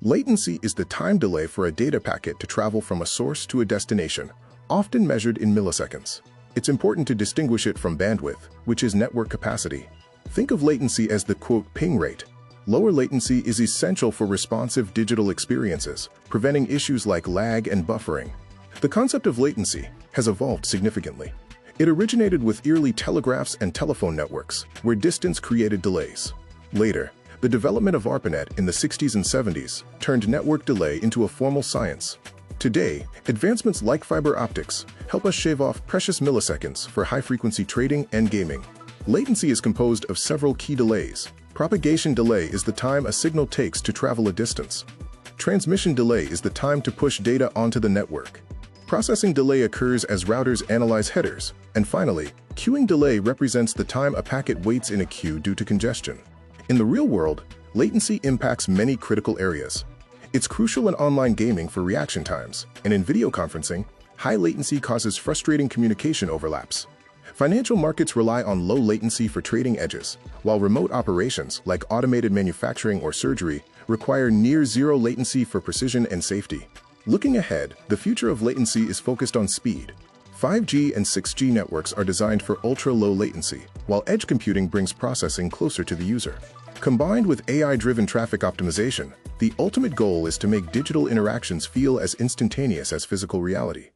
Latency is the time delay for a data packet to travel from a source to a destination, often measured in milliseconds. It's important to distinguish it from bandwidth, which is network capacity. Think of latency as the quote ping rate. Lower latency is essential for responsive digital experiences, preventing issues like lag and buffering. The concept of latency has evolved significantly. It originated with early telegraphs and telephone networks, where distance created delays. Later, the development of ARPANET in the 60s and 70s turned network delay into a formal science. Today, advancements like fiber optics help us shave off precious milliseconds for high-frequency trading and gaming. Latency is composed of several key delays. Propagation delay is the time a signal takes to travel a distance. Transmission delay is the time to push data onto the network. Processing delay occurs as routers analyze headers. And finally, queuing delay represents the time a packet waits in a queue due to congestion. In the real world, latency impacts many critical areas. It's crucial in online gaming for reaction times, and in video conferencing, high latency causes frustrating communication overlaps. Financial markets rely on low latency for trading edges, while remote operations, like automated manufacturing or surgery, require near-zero latency for precision and safety. Looking ahead, the future of latency is focused on speed. 5G and 6G networks are designed for ultra-low latency, while edge computing brings processing closer to the user. Combined with AI-driven traffic optimization, the ultimate goal is to make digital interactions feel as instantaneous as physical reality.